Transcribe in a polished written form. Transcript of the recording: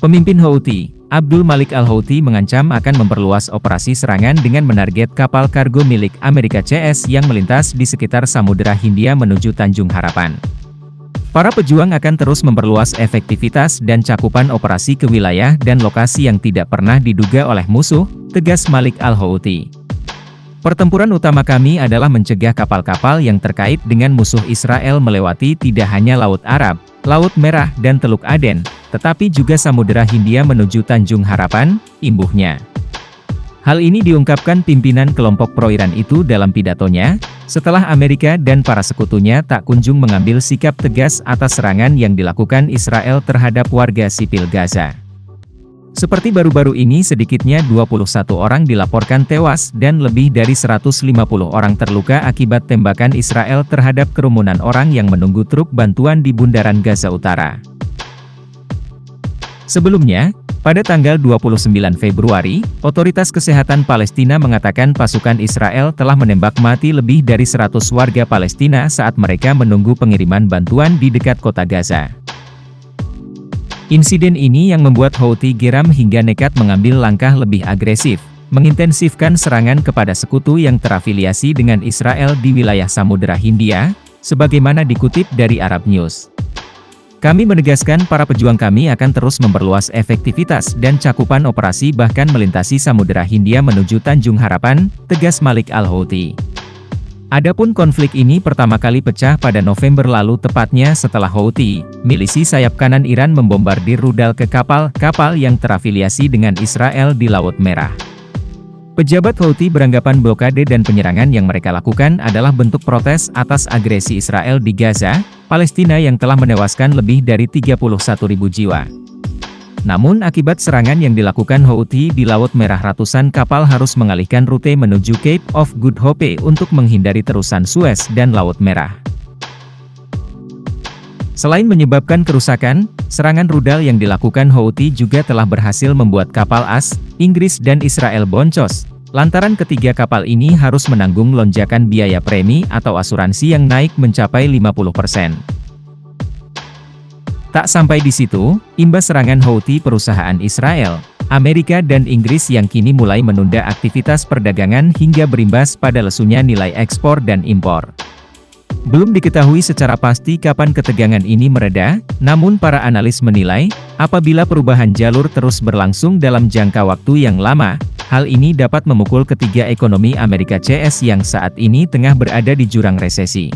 Pemimpin Houthi, Abdul Malik al-Houthi mengancam akan memperluas operasi serangan dengan menarget kapal kargo milik Amerika CS yang melintas di sekitar Samudera Hindia menuju Tanjung Harapan. Para pejuang akan terus memperluas efektivitas dan cakupan operasi ke wilayah dan lokasi yang tidak pernah diduga oleh musuh, tegas Malik al-Houthi. Pertempuran utama kami adalah mencegah kapal-kapal yang terkait dengan musuh Israel melewati tidak hanya Laut Arab, Laut Merah dan Teluk Aden, tetapi juga Samudera Hindia menuju Tanjung Harapan, imbuhnya. Hal ini diungkapkan pimpinan kelompok pro-Iran itu dalam pidatonya, setelah Amerika dan para sekutunya tak kunjung mengambil sikap tegas atas serangan yang dilakukan Israel terhadap warga sipil Gaza. Seperti baru-baru ini sedikitnya 21 orang dilaporkan tewas dan lebih dari 150 orang terluka akibat tembakan Israel terhadap kerumunan orang yang menunggu truk bantuan di bundaran Gaza Utara. Sebelumnya, pada tanggal 29 Februari, Otoritas Kesehatan Palestina mengatakan pasukan Israel telah menembak mati lebih dari 100 warga Palestina saat mereka menunggu pengiriman bantuan di dekat kota Gaza. Insiden ini yang membuat Houthi geram hingga nekat mengambil langkah lebih agresif, mengintensifkan serangan kepada sekutu yang terafiliasi dengan Israel di wilayah Samudera Hindia, sebagaimana dikutip dari Arab News. Kami menegaskan para pejuang kami akan terus memperluas efektivitas dan cakupan operasi bahkan melintasi Samudera Hindia menuju Tanjung Harapan, tegas Malik al-Houthi. Adapun konflik ini pertama kali pecah pada November lalu tepatnya setelah Houthi, milisi sayap kanan Iran membombardir rudal ke kapal-kapal yang terafiliasi dengan Israel di Laut Merah. Pejabat Houthi beranggapan blokade dan penyerangan yang mereka lakukan adalah bentuk protes atas agresi Israel di Gaza, Palestina yang telah menewaskan lebih dari 31.000 jiwa. Namun akibat serangan yang dilakukan Houthi di Laut Merah ratusan kapal harus mengalihkan rute menuju Cape of Good Hope untuk menghindari terusan Suez dan Laut Merah. Selain menyebabkan kerusakan, serangan rudal yang dilakukan Houthi juga telah berhasil membuat kapal AS, Inggris dan Israel boncos, lantaran ketiga kapal ini harus menanggung lonjakan biaya premi atau asuransi yang naik mencapai 50%. Tak sampai di situ, imbas serangan Houthi perusahaan Israel, Amerika dan Inggris yang kini mulai menunda aktivitas perdagangan hingga berimbas pada lesunya nilai ekspor dan impor. Belum diketahui secara pasti kapan ketegangan ini mereda, namun para analis menilai, apabila perubahan jalur terus berlangsung dalam jangka waktu yang lama, hal ini dapat memukul ketiga ekonomi Amerika CS yang saat ini tengah berada di jurang resesi.